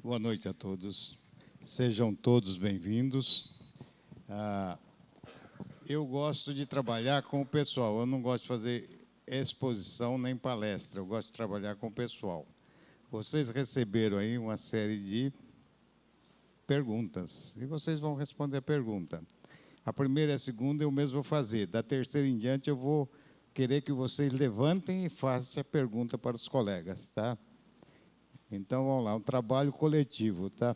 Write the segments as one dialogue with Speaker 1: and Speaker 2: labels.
Speaker 1: Boa noite a todos. Sejam todos bem-vindos. Eu gosto de trabalhar com o pessoal. Eu não gosto de fazer exposição nem palestra. Eu gosto de trabalhar com o pessoal. Vocês receberam aí uma série de perguntas e vocês vão responder a pergunta. A primeira e a segunda eu mesmo vou fazer. Da terceira em diante eu vou querer que vocês levantem e façam a pergunta para os colegas, tá? Então, vamos lá, um trabalho coletivo, tá?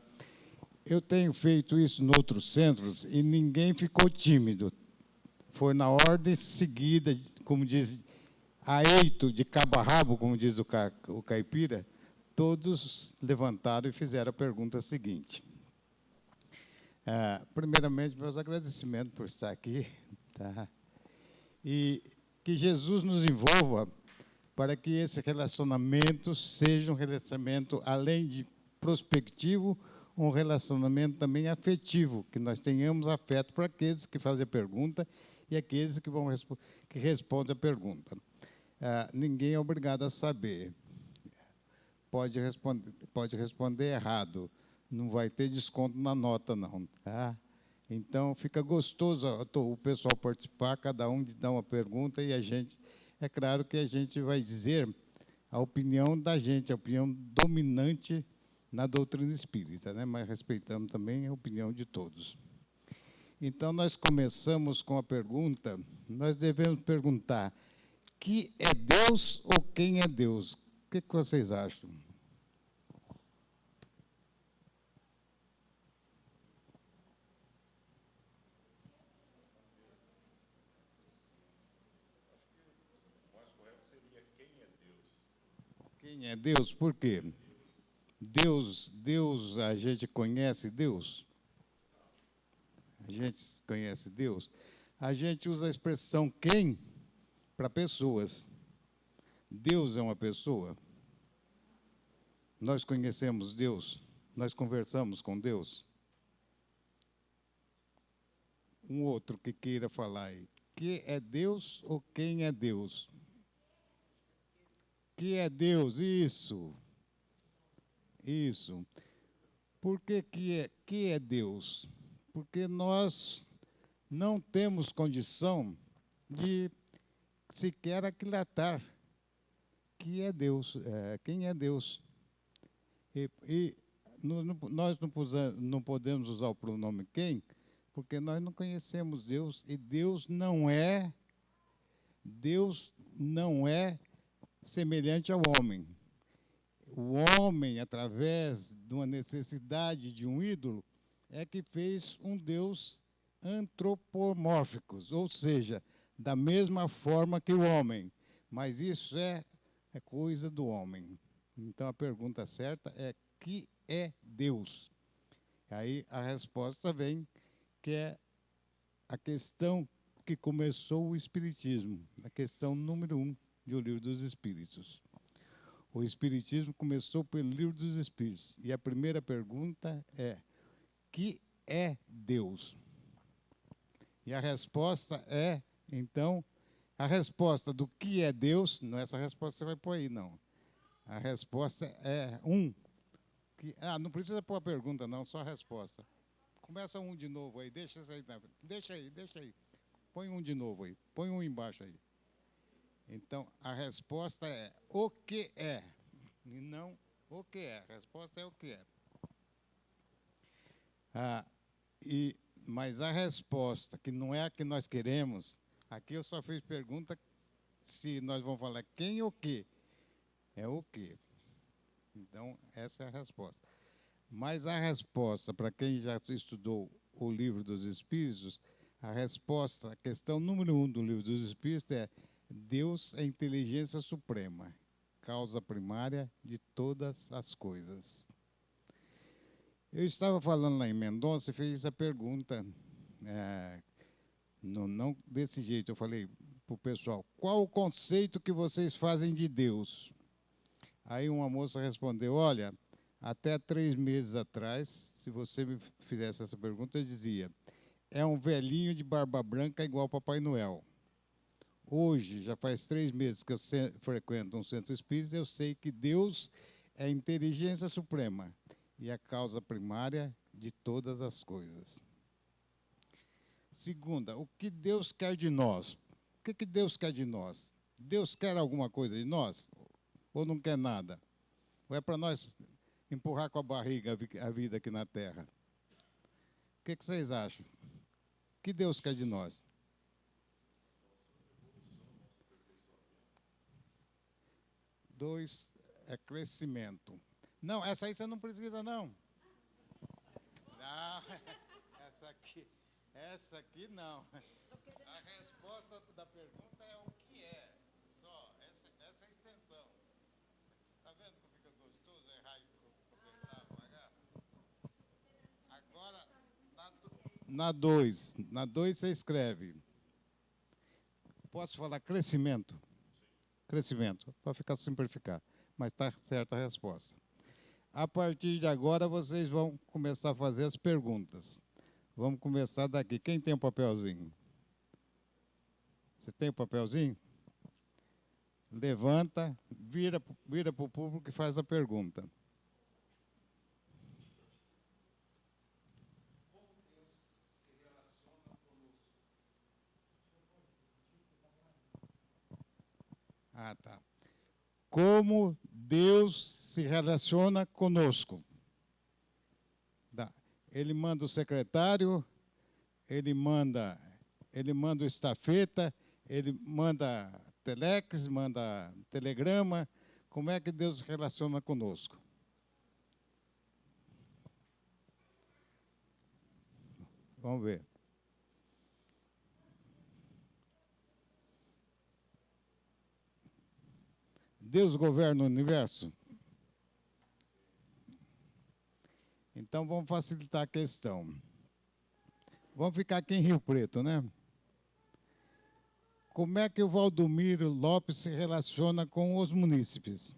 Speaker 1: Eu tenho feito isso em outros centros e ninguém ficou tímido. Foi na ordem seguida, como diz, a eito, de cabo a rabo, como diz o caipira, todos levantaram e fizeram a pergunta seguinte. Primeiramente, meus agradecimentos por estar aqui, tá? E que Jesus nos envolva para que esse relacionamento seja um relacionamento, além de prospectivo, um relacionamento também afetivo, que nós tenhamos afeto para aqueles que fazem a pergunta e aqueles que respondem a pergunta. Ninguém é obrigado a saber. Pode responder errado, não vai ter desconto na nota, não. Tá? Então, fica gostoso o pessoal participar, cada um dá uma pergunta e a gente... É claro que a gente vai dizer a opinião da gente, a opinião dominante na doutrina espírita, né? Mas respeitamos também a opinião de todos. Então, nós começamos com a pergunta, nós devemos perguntar, que é Deus ou quem é Deus? O que vocês acham? Quem é Deus? Por quê? Deus, a gente conhece Deus? A gente conhece Deus? A gente usa a expressão quem para pessoas. Deus é uma pessoa? Nós conhecemos Deus? Nós conversamos com Deus? Um outro que queira falar aí. Que é Deus ou quem é Deus? Que é Deus? Isso. Isso. Por que é Deus? Porque nós não temos condição de sequer aquilatar que é Deus, quem é Deus. Nós não podemos usar o pronome quem, porque nós não conhecemos Deus, e Deus não é semelhante ao homem. O homem, através de uma necessidade de um ídolo, é que fez um Deus antropomórfico, ou seja, da mesma forma que o homem. Mas isso é coisa do homem. Então, a pergunta certa é: que é Deus? Aí a resposta vem, que é a questão que começou o Espiritismo, a questão número 1 do Livro dos Espíritos. O Espiritismo começou pelo Livro dos Espíritos. E a primeira pergunta é: que é Deus? E a resposta é, então, a resposta do que é Deus, não é essa resposta que você vai pôr aí, não. A resposta é não precisa pôr a pergunta, não, só a resposta. Começa um de novo aí, deixa essa aí. Deixa aí. Põe um de novo aí, põe um embaixo aí. Então, a resposta é o que é, e não o que é. A resposta é o que é. Mas a resposta, que não é a que nós queremos, aqui eu só fiz pergunta se nós vamos falar quem ou o que. É o que. Então, essa é a resposta. Mas a resposta, para quem já estudou o Livro dos Espíritos, a resposta, a questão número 1 do Livro dos Espíritos é: Deus é a inteligência suprema, causa primária de todas as coisas. Eu estava falando lá em Mendonça e fiz a pergunta, não desse jeito, eu falei para o pessoal: qual o conceito que vocês fazem de Deus? Aí uma moça respondeu: olha, até 3 meses atrás, se você me fizesse essa pergunta, eu dizia: é um velhinho de barba branca igual Papai Noel. Hoje, já faz 3 meses que eu frequento um centro espírita, eu sei que Deus é a inteligência suprema, e a causa primária de todas as coisas. Segunda, o que Deus quer de nós? O que Deus quer de nós? Deus quer alguma coisa de nós? Ou não quer nada? Ou é para nós empurrar com a barriga a vida aqui na Terra? O que vocês acham? O que Deus quer de nós? Dois é crescimento. Não, essa aí você não precisa, não. Não, essa aqui não. A resposta da pergunta é o que é. Só, essa é a extensão. Está vendo como fica gostoso errar e consertar devagar? Agora, na 2 você escreve. Posso falar crescimento? Crescimento, para ficar simplificar. Mas está certa a resposta. A partir de agora, vocês vão começar a fazer as perguntas. Vamos começar daqui. Quem tem um papelzinho? Você tem o papelzinho? Levanta, vira para o público e faz a pergunta. Ah, tá. Como Deus se relaciona conosco? Ele manda o secretário, ele manda o estafeta, ele manda telex, manda telegrama. Como é que Deus se relaciona conosco? Vamos ver. Deus governa o universo? Então, vamos facilitar a questão. Vamos ficar aqui em Rio Preto, né? Como é que o Valdomiro Lopes se relaciona com os munícipes?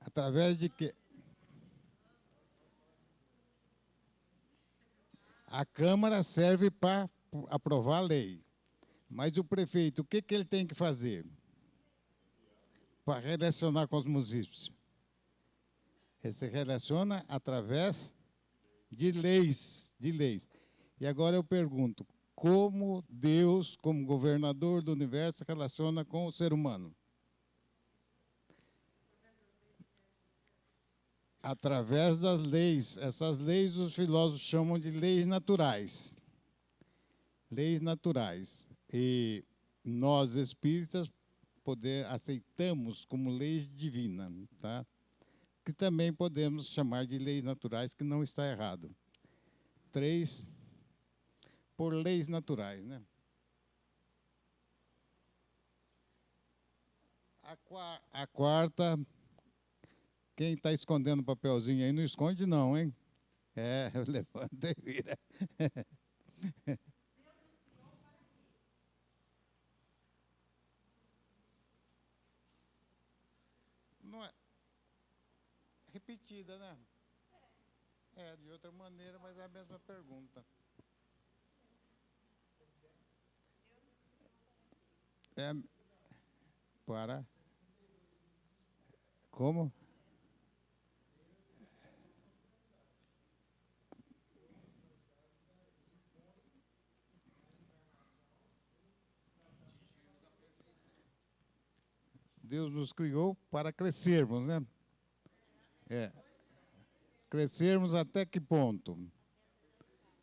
Speaker 1: Através de quê? A Câmara serve para aprovar a lei. Mas o prefeito, o que ele tem que fazer para relacionar com os municípios? Ele se relaciona através de leis, E agora eu pergunto, como Deus, como governador do universo, se relaciona com o ser humano? Através das leis. Essas leis os filósofos chamam de leis naturais. Leis naturais. E nós, espíritas, aceitamos como leis divinas, tá? Que também podemos chamar de leis naturais, que não está errado. 3, por leis naturais, né? A quarta, quem está escondendo o papelzinho aí, não esconde não, hein? Levanta e vira. Não é repetida, né? De outra maneira, mas é a mesma pergunta. Para. Como? Deus nos criou para crescermos, né? Crescermos até que ponto?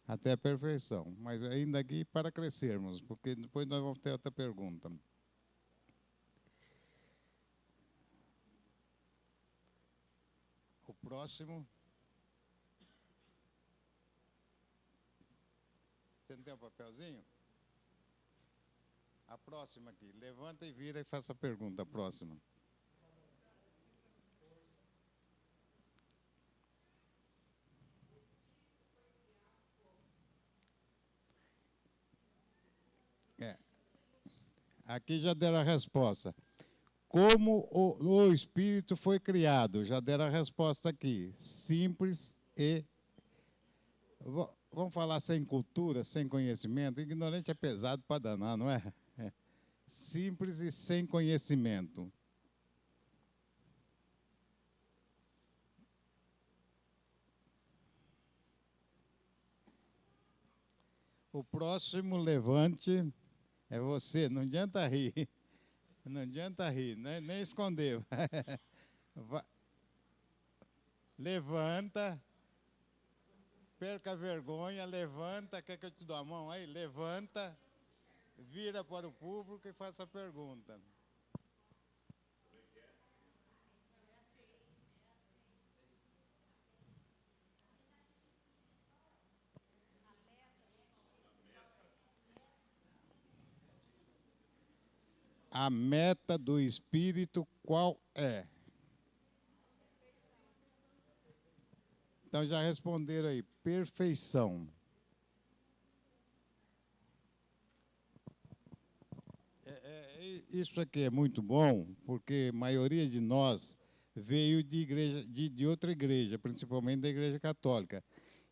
Speaker 1: Até a perfeição. Mas ainda aqui para crescermos, porque depois nós vamos ter outra pergunta. O próximo. Você não tem um papelzinho? A próxima aqui. Levanta e vira e faça a pergunta. A próxima. Aqui já deram a resposta. Como o espírito foi criado? Já deram a resposta aqui. Simples e... Vamos falar sem cultura, sem conhecimento. Ignorante é pesado para danar, não é? simples e sem conhecimento. O próximo levante é você. Não adianta rir. Não adianta rir, nem esconder. Levanta. Perca a vergonha, levanta. Quer que eu te dou a mão aí? Levanta. Vira para o público e faça a pergunta. A meta do Espírito qual é? Então já responderam aí, perfeição. Isso aqui é muito bom, porque a maioria de nós veio de igreja, de outra igreja, principalmente da Igreja Católica.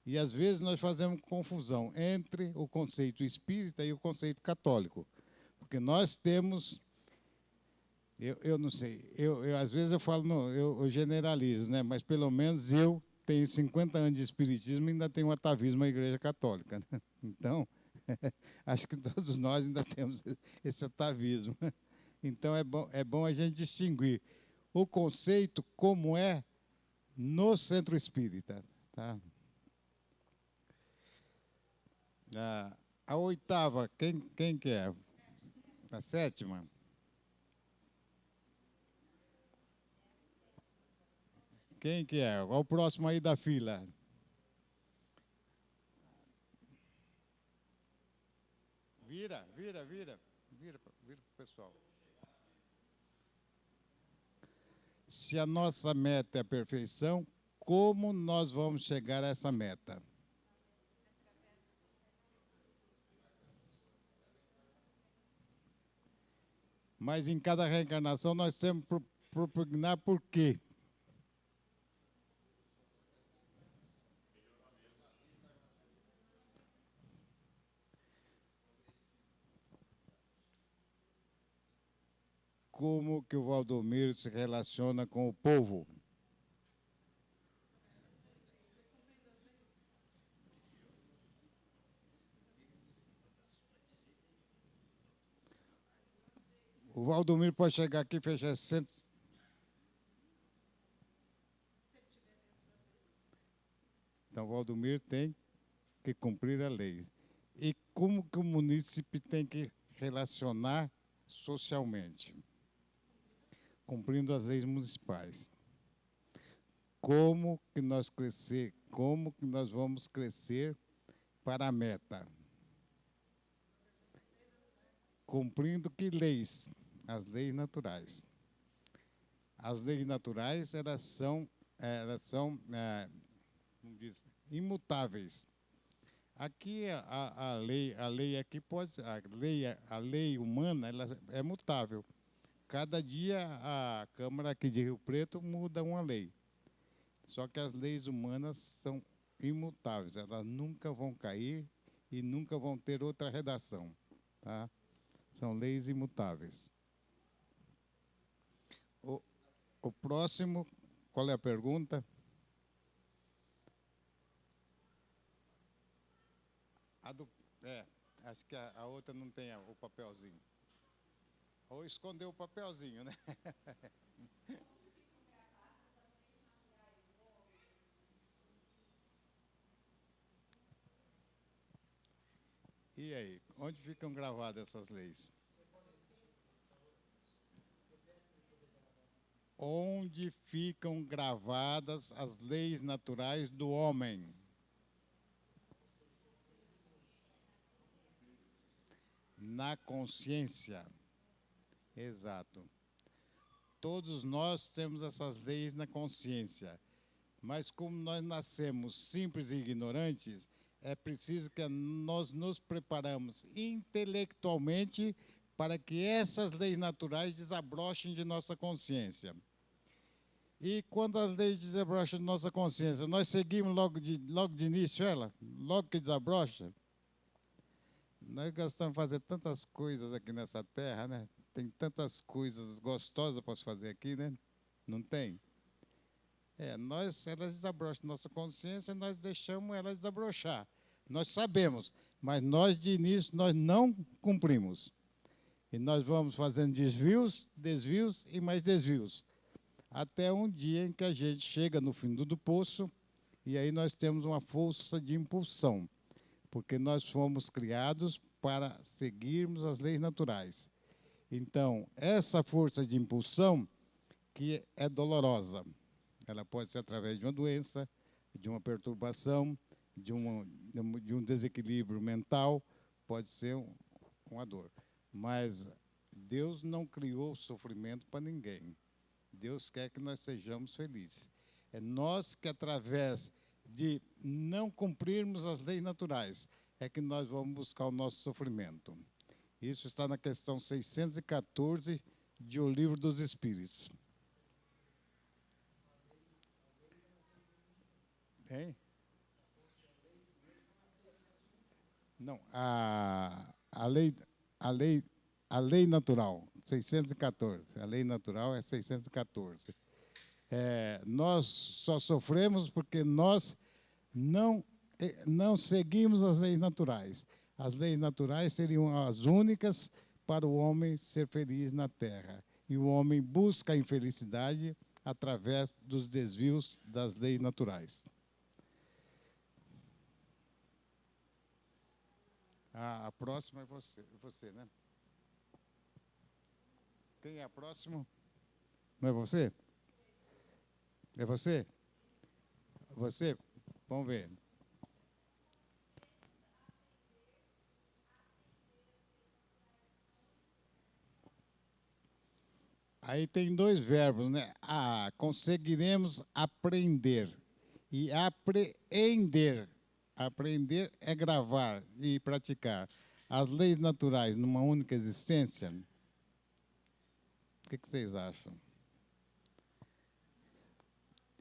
Speaker 1: E às vezes nós fazemos confusão entre o conceito espírita e o conceito católico. Porque nós temos, eu não sei, às vezes eu falo, não, eu generalizo, né? Mas pelo menos eu tenho 50 anos de espiritismo e ainda tenho um atavismo à Igreja Católica. Né? Então, acho que todos nós ainda temos esse atavismo. Então, é bom a gente distinguir o conceito como é no centro espírita. Tá? A oitava, quem que é? A sétima? Quem que é? Qual o próximo aí da fila? Vira para o pessoal. Se a nossa meta é a perfeição, como nós vamos chegar a essa meta? Mas em cada reencarnação nós temos que propugnar por quê? Como que o Valdomiro se relaciona com o povo? O Valdomiro pode chegar aqui e fechar 100. Então, o Valdomiro tem que cumprir a lei. E como que o munícipe tem que relacionar socialmente? Cumprindo as leis municipais. Como que nós vamos crescer para a meta? Cumprindo que leis? As leis naturais. As leis naturais, elas são como diz, imutáveis. Aqui a lei aqui pode, a lei humana, ela é mutável. Cada dia a Câmara aqui de Rio Preto muda uma lei. Só que as leis humanas são imutáveis, elas nunca vão cair e nunca vão ter outra redação. Tá? São leis imutáveis. O próximo, qual é a pergunta? Acho que a outra não tem o papelzinho. Ou escondeu o papelzinho, né? E aí, onde ficam gravadas essas leis? Onde ficam gravadas as leis naturais do homem? Na consciência. Exato. Todos nós temos essas leis na consciência. Mas como nós nascemos simples e ignorantes, é preciso que nós nos preparamos intelectualmente para que essas leis naturais desabrochem de nossa consciência. E quando as leis desabrocham de nossa consciência, nós seguimos logo de início ela? Logo que desabrocha? Nós gostamos de fazer tantas coisas aqui nessa terra, né? Tem tantas coisas gostosas para se fazer aqui, né? Não tem? Elas desabrocham nossa consciência, nós deixamos elas desabrochar. Nós sabemos, mas nós de início nós não cumprimos. E nós vamos fazendo desvios, desvios e mais desvios. Até um dia em que a gente chega no fundo do poço e aí nós temos uma força de impulsão, porque nós fomos criados para seguirmos as leis naturais. Então, essa força de impulsão que é dolorosa, ela pode ser através de uma doença, de uma perturbação, de um desequilíbrio mental, pode ser uma dor. Mas Deus não criou sofrimento para ninguém. Deus quer que nós sejamos felizes. É nós que, através de não cumprirmos as leis naturais, é que nós vamos buscar o nosso sofrimento. Isso está na questão 614 de O Livro dos Espíritos. Hein? Não, a lei natural, 614. A lei natural é 614. Nós só sofremos porque nós não seguimos as leis naturais. As leis naturais seriam as únicas para o homem ser feliz na Terra. E o homem busca a infelicidade através dos desvios das leis naturais. A próxima é você, né? Quem é a próxima? Não é você? É você? Você? Vamos ver. Aí tem dois verbos, né? Conseguiremos aprender e apreender. Aprender é gravar e praticar as leis naturais numa única existência. O que vocês acham?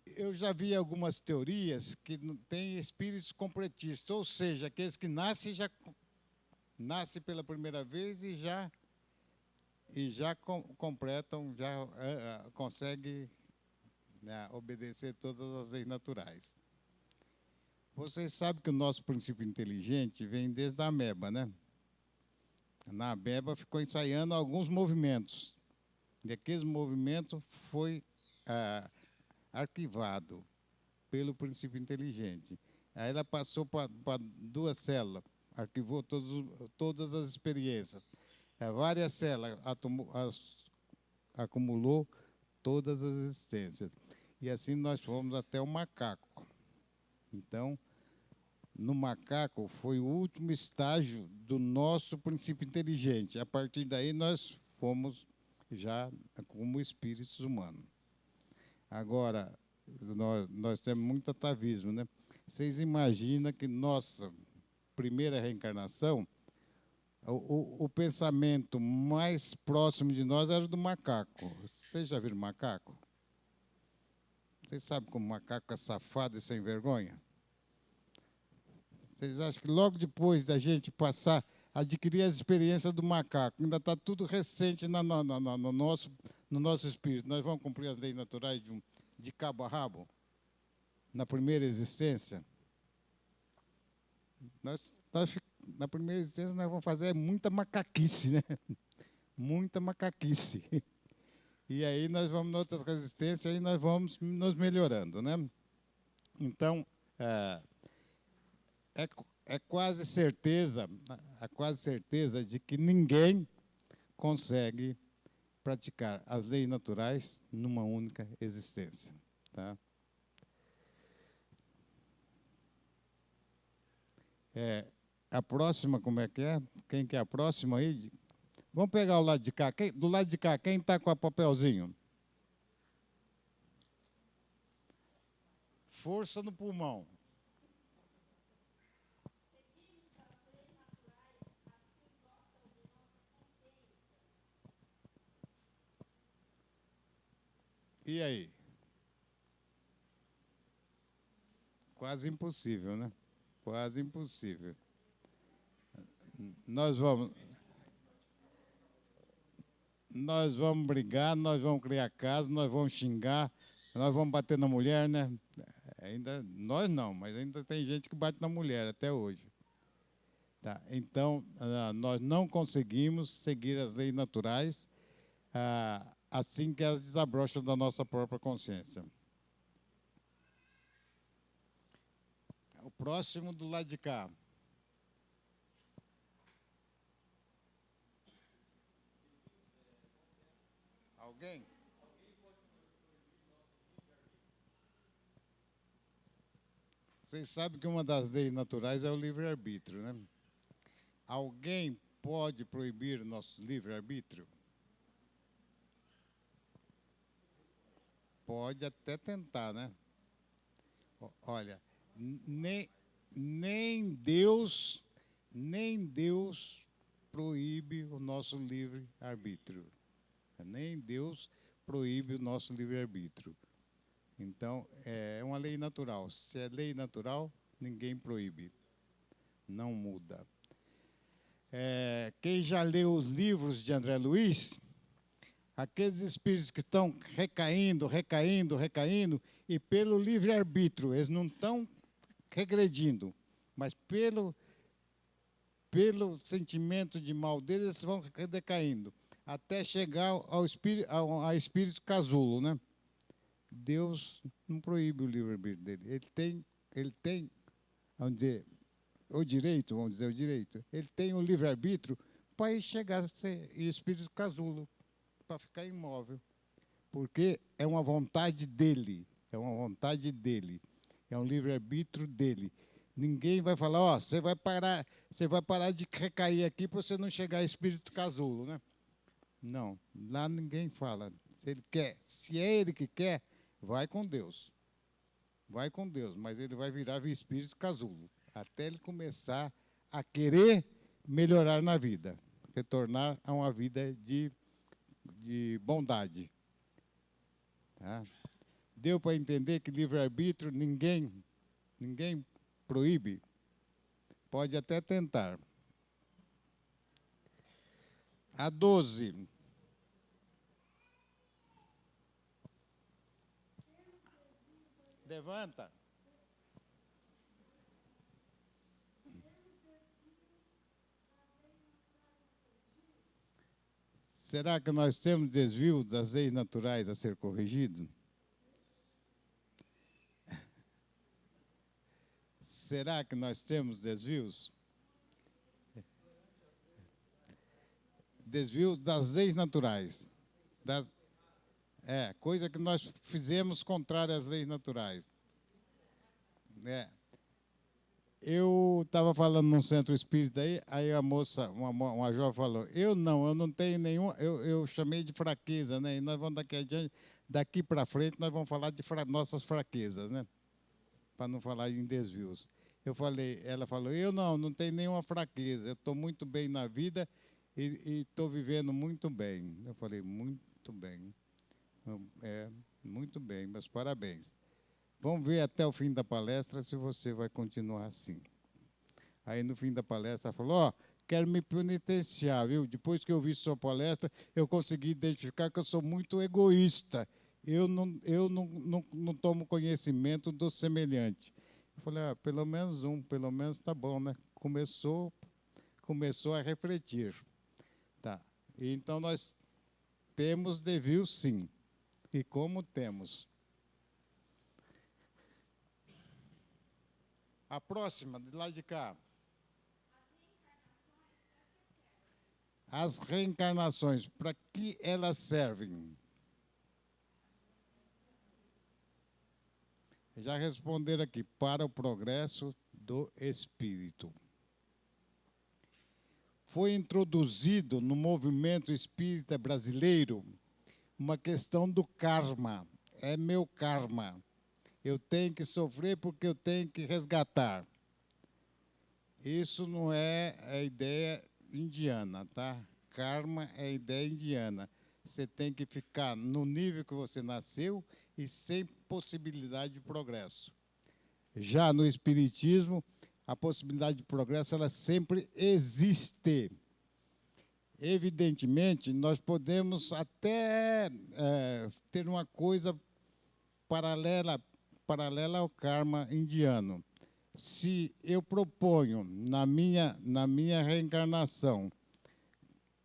Speaker 1: Eu já vi algumas teorias que têm espíritos completistas, ou seja, aqueles que nascem pela primeira vez e já completam, já conseguem, né, obedecer todas as leis naturais. Vocês sabem que o nosso princípio inteligente vem desde a ameba, né? Na ameba ficou ensaiando alguns movimentos. E aqueles movimentos foi arquivado pelo princípio inteligente. Aí ela passou para duas células, arquivou todas as experiências. Várias células acumulou todas as existências. E assim nós fomos até o macaco. Então, no macaco foi o último estágio do nosso princípio inteligente. A partir daí nós fomos já como espíritos humanos. Agora, nós temos muito atavismo, né? Vocês imaginam que nossa primeira reencarnação, o pensamento mais próximo de nós era do macaco. Vocês já viram macaco? Vocês sabem como o macaco é safado e sem vergonha? Vocês acham que logo depois da gente passar, adquirir as experiências do macaco, ainda está tudo recente no nosso espírito, nós vamos cumprir as leis naturais de cabo a rabo? Na primeira existência? Na primeira existência, nós vamos fazer muita macaquice, né? Muita macaquice. E aí nós vamos na outra resistência e nós vamos nos melhorando, né? Então, é quase certeza de que ninguém consegue praticar as leis naturais numa única existência. Tá? A próxima, como é que é? Quem que é a próxima aí? Vamos pegar o lado de cá. Do lado de cá, quem está com o papelzinho? Força no pulmão. E aí? Quase impossível, né? Quase impossível. nós vamos, nós vamos brigar, nós vamos criar casa, nós vamos xingar, nós vamos bater na mulher, né? Ainda, nós não, mas ainda tem gente que bate na mulher até hoje. Tá? Então, nós não conseguimos seguir as leis naturais assim que elas desabrocham da nossa própria consciência. O próximo do lado de cá. Alguém? Vocês sabem que uma das leis naturais é o livre-arbítrio, né? Alguém pode proibir o nosso livre-arbítrio? Pode até tentar, né? Olha, nem Deus proíbe o nosso livre-arbítrio. Nem Deus proíbe o nosso livre-arbítrio. Então, é uma lei natural. Se é lei natural, ninguém proíbe. Não muda. Quem já leu os livros de André Luiz, aqueles espíritos que estão recaindo, e pelo livre-arbítrio, eles não estão regredindo, mas pelo sentimento de mal deles, eles vão decaindo, até chegar a espírito casulo, né? Deus não proíbe o livre-arbítrio dele. Ele tem, vamos dizer, o direito, ele tem o livre-arbítrio para chegar a ser espírito casulo, para ficar imóvel. Porque é uma vontade dele, é um livre-arbítrio dele. Ninguém vai falar, ó, você vai parar de recair aqui para você não chegar a espírito casulo, né? Não, lá ninguém fala. Se ele quer, se é ele que quer, vai com Deus, mas ele vai virar espírito casulo, até ele começar a querer melhorar na vida, retornar a uma vida de bondade. Tá? Deu para entender que livre-arbítrio ninguém proíbe? Pode até tentar. A 12. Levanta. Será que nós temos desvio das leis naturais a ser corrigido? Será que nós temos desvios? Desvio das leis naturais. Coisa que nós fizemos contrária às leis naturais. Eu estava falando num centro espírita aí a moça, uma jovem falou, eu não tenho nenhum, eu chamei de fraqueza, né? E nós vamos daqui para frente, nós vamos falar de nossas fraquezas, né? Para não falar em desvios. Ela falou, eu não tenho nenhuma fraqueza, eu estou muito bem na vida e estou vivendo muito bem. Eu falei, muito bem. Muito bem, meus parabéns. Vamos ver até o fim da palestra se você vai continuar assim. Aí, no fim da palestra, ela falou, ó, quero me penitenciar, viu? Depois que eu vi sua palestra, eu consegui identificar que eu sou muito egoísta. Eu não tomo conhecimento do semelhante. Eu falei, pelo menos tá bom, né? Começou a refletir. Tá. Então, nós temos desvios, sim. E como temos? A próxima, de lá de cá. As reencarnações, para que elas servem? Já responderam aqui, para o progresso do espírito. Foi introduzido no movimento espírita brasileiro uma questão do karma. É meu karma. Eu tenho que sofrer porque eu tenho que resgatar. Isso não é a ideia indiana, tá? Karma é a ideia indiana. Você tem que ficar no nível que você nasceu e sem possibilidade de progresso. Já no espiritismo, a possibilidade de progresso ela sempre existe. Evidentemente, nós podemos até ter uma coisa paralela ao karma indiano. Se eu proponho, na minha reencarnação,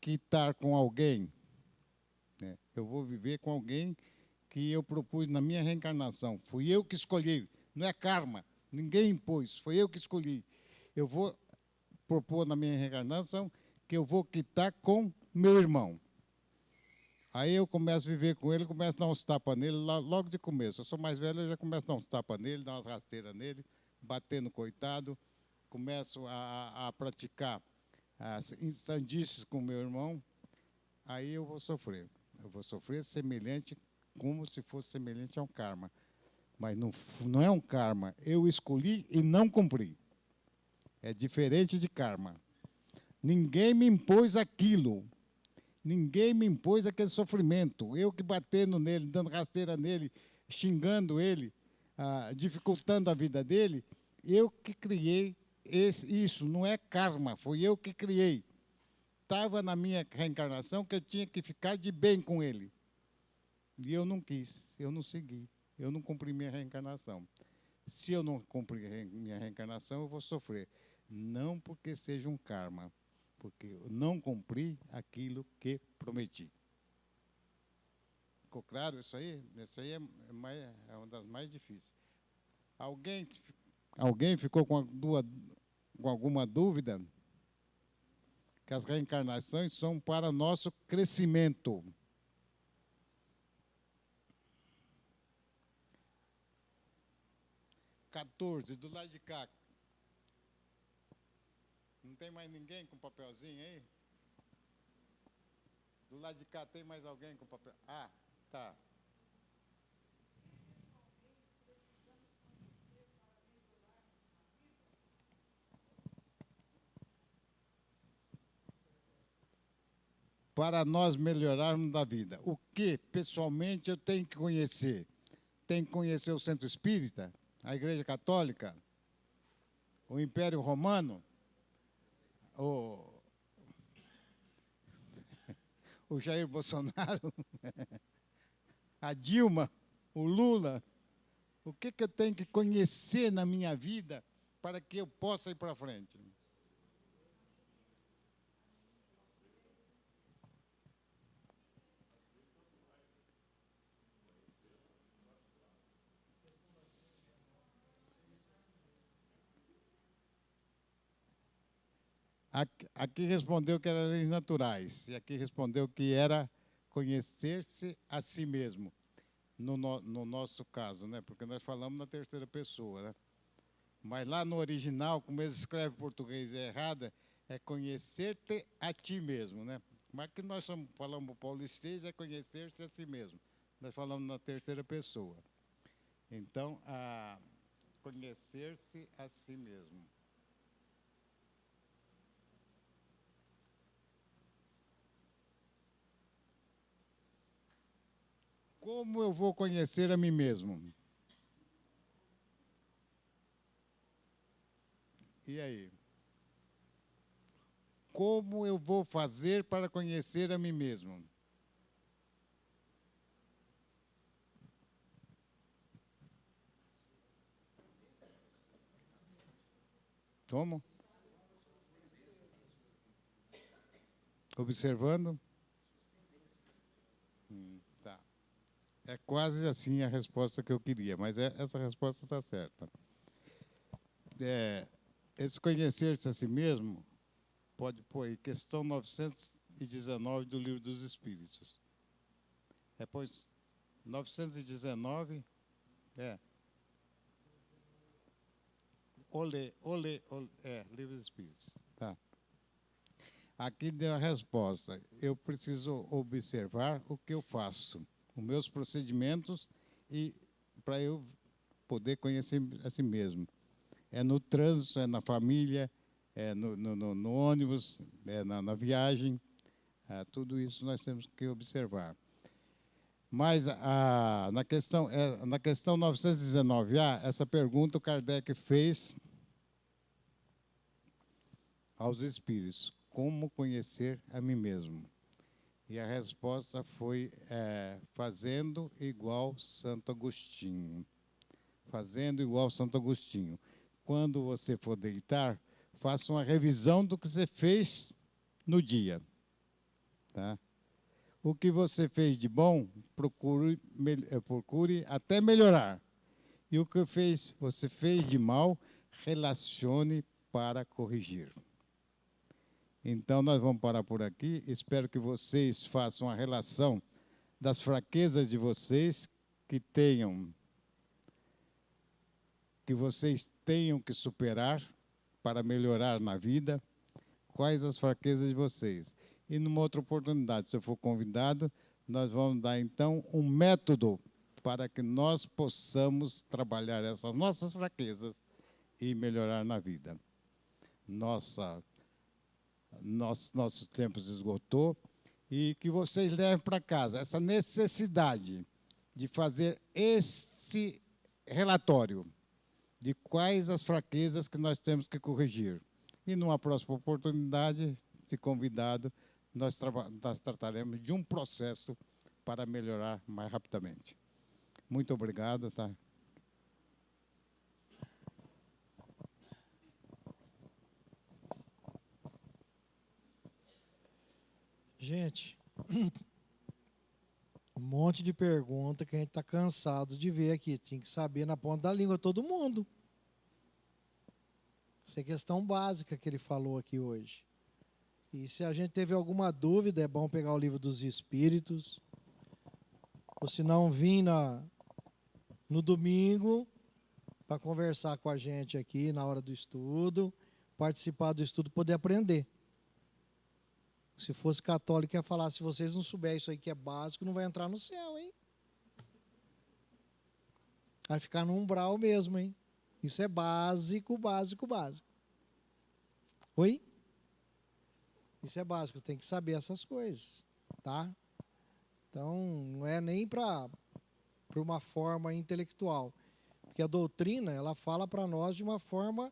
Speaker 1: quitar com alguém, né, eu vou viver com alguém que eu propus na minha reencarnação. Fui eu que escolhi, não é karma, ninguém impôs, foi eu que escolhi. Eu vou propor na minha reencarnação que eu vou quitar com meu irmão. Aí eu começo a viver com ele, começo a dar uns tapas nele, logo de começo. Eu sou mais velho, eu já começo a dar uns tapas nele, dar umas rasteiras nele, bater no coitado, começo a praticar as sandices com meu irmão, aí eu vou sofrer. Eu vou sofrer semelhante, como se fosse semelhante a um karma. Mas não é um karma. Eu escolhi e não cumpri. É diferente de karma. Ninguém me impôs aquilo. Ninguém me impôs aquele sofrimento. Eu que batendo nele, dando rasteira nele, xingando ele, dificultando a vida dele, eu que criei isso. Não é karma, foi eu que criei. Estava na minha reencarnação que eu tinha que ficar de bem com ele. E eu não quis, eu não segui, eu não cumpri minha reencarnação. Se eu não cumprir minha reencarnação, eu vou sofrer. Não porque seja um karma, porque eu não cumpri aquilo que prometi. Ficou claro isso aí? Isso aí é uma das mais difíceis. Alguém ficou com alguma dúvida? Que as reencarnações são para nosso crescimento. (14) Do lado de cá. Não tem mais ninguém com papelzinho aí? Do lado de cá tem mais alguém com papel? Ah, tá. Para nós melhorarmos da vida. O que, pessoalmente, eu tenho que conhecer? Tenho que conhecer o Centro Espírita, a Igreja Católica, o Império Romano, o Jair Bolsonaro, a Dilma, o Lula. O que eu tenho que conhecer na minha vida para que eu possa ir para frente? Aqui respondeu que eram leis naturais, e aqui respondeu que era conhecer-se a si mesmo, no nosso caso, né? Porque nós falamos na terceira pessoa, né? Mas lá no original, como eles escrevem português errado, é conhecer-te a ti mesmo, né? Mas que nós falamos paulistês é conhecer-se a si mesmo. Nós falamos na terceira pessoa. Então, conhecer-se a si mesmo. Como eu vou conhecer a mim mesmo? E aí? Como eu vou fazer para conhecer a mim mesmo? Como? Observando? Tá. É quase assim a resposta que eu queria, mas essa resposta está certa. Esse conhecer-se a si mesmo pode pôr aí, questão 919 do Livro dos Espíritos. Pois 919, Livro dos Espíritos. Tá. Aqui deu a resposta. Eu preciso observar o que eu faço, os meus procedimentos, e para eu poder conhecer a si mesmo. É no trânsito, é na família, é no ônibus, é na viagem. Tudo isso nós temos que observar. Mas na questão 919A, essa pergunta o Kardec fez aos espíritos: como conhecer a mim mesmo? E a resposta foi fazendo igual Santo Agostinho. Fazendo igual Santo Agostinho. Quando você for deitar, faça uma revisão do que você fez no dia. Tá? O que você fez de bom, procure até melhorar. E o que você fez de mal, relacione para corrigir. Então, nós vamos parar por aqui. Espero que vocês façam a relação das fraquezas de vocês, que vocês tenham que superar para melhorar na vida. Quais as fraquezas de vocês? E numa outra oportunidade, se eu for convidado, nós vamos dar, então, um método para que nós possamos trabalhar essas nossas fraquezas e melhorar na vida. Nosso tempo se esgotou, e que vocês levem para casa essa necessidade de fazer esse relatório de quais as fraquezas que nós temos que corrigir. E numa próxima oportunidade, se convidado, nós trataremos de um processo para melhorar mais rapidamente. Muito obrigado. Tá?
Speaker 2: Gente, um monte de pergunta que a gente está cansado de ver aqui. Tinha que saber na ponta da língua todo mundo. Essa é questão básica que ele falou aqui hoje. E se a gente teve alguma dúvida, é bom pegar o livro dos Espíritos. Ou se não, vir no domingo para conversar com a gente aqui na hora do estudo, participar do estudo, poder aprender. Se fosse católico, ia falar: se vocês não souberem isso aí que é básico, não vai entrar no céu, hein? Vai ficar no umbral mesmo, hein? Isso é básico, básico, básico. Oi? Isso é básico, tem que saber essas coisas, tá? Então, não é nem para uma forma intelectual. Porque a doutrina, ela fala para nós de uma forma,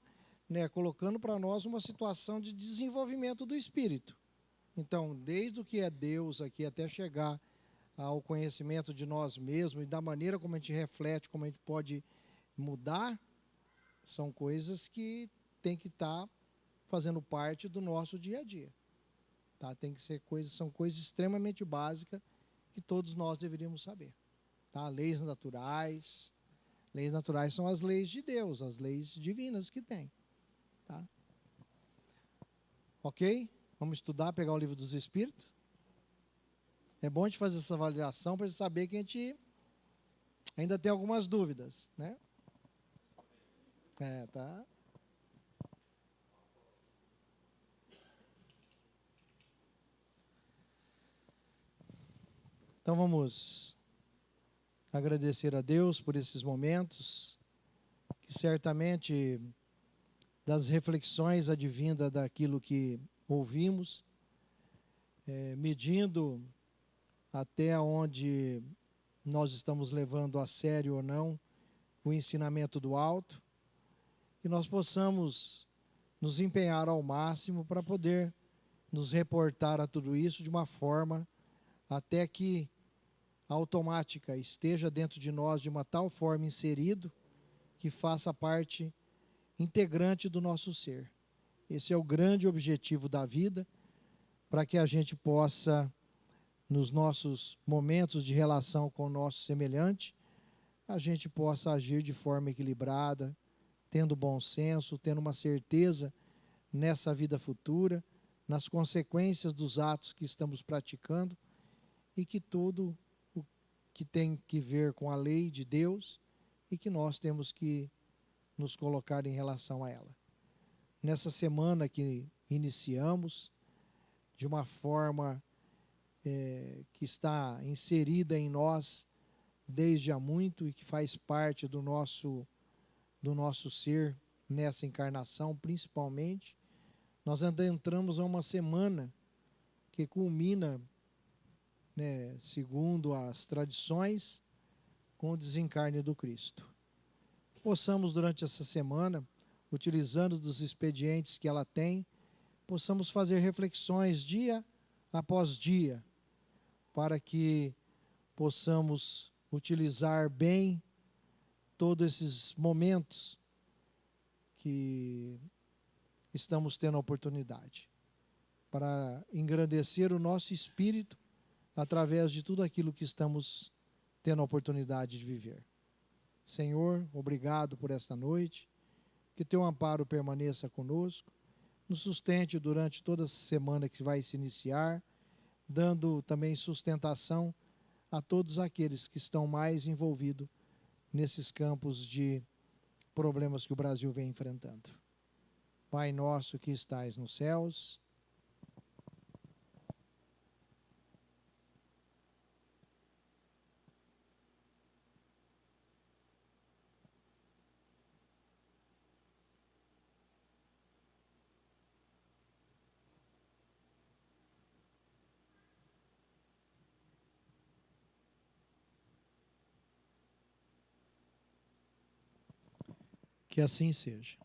Speaker 2: né, colocando para nós uma situação de desenvolvimento do espírito. Então, desde o que é Deus aqui até chegar ao conhecimento de nós mesmos e da maneira como a gente reflete, como a gente pode mudar, são coisas que tem que estar fazendo parte do nosso dia a dia. Tá? Tem que ser são coisas extremamente básicas que todos nós deveríamos saber. Tá? Leis naturais são as leis de Deus, as leis divinas que tem. Tá? Ok? Vamos estudar, pegar o livro dos Espíritos. É bom a gente fazer essa avaliação para a gente saber que a gente ainda tem algumas dúvidas, né? Tá? Então vamos agradecer a Deus por esses momentos, que certamente das reflexões advinda daquilo que ouvimos, medindo até onde nós estamos levando a sério ou não o ensinamento do alto, que nós possamos nos empenhar ao máximo para poder nos reportar a tudo isso de uma forma até que a automática esteja dentro de nós de uma tal forma inserido que faça parte integrante do nosso ser. Esse é o grande objetivo da vida, para que a gente possa, nos nossos momentos de relação com o nosso semelhante, a gente possa agir de forma equilibrada, tendo bom senso, tendo uma certeza nessa vida futura, nas consequências dos atos que estamos praticando, e que tudo o que tem que ver com a lei de Deus e que nós temos que nos colocar em relação a ela. Nessa semana que iniciamos, de uma forma que está inserida em nós desde há muito e que faz parte do nosso ser nessa encarnação, principalmente, nós adentramos a uma semana que culmina, né, segundo as tradições, com o desencarne do Cristo. Possamos, durante essa semana, utilizando dos expedientes que ela tem, possamos fazer reflexões dia após dia, para que possamos utilizar bem todos esses momentos que estamos tendo a oportunidade, para engrandecer o nosso espírito através de tudo aquilo que estamos tendo a oportunidade de viver. Senhor, obrigado por esta noite, que teu amparo permaneça conosco, nos sustente durante toda a semana que vai se iniciar, dando também sustentação a todos aqueles que estão mais envolvidos nesses campos de problemas que o Brasil vem enfrentando. Pai nosso que estais nos céus, que assim seja.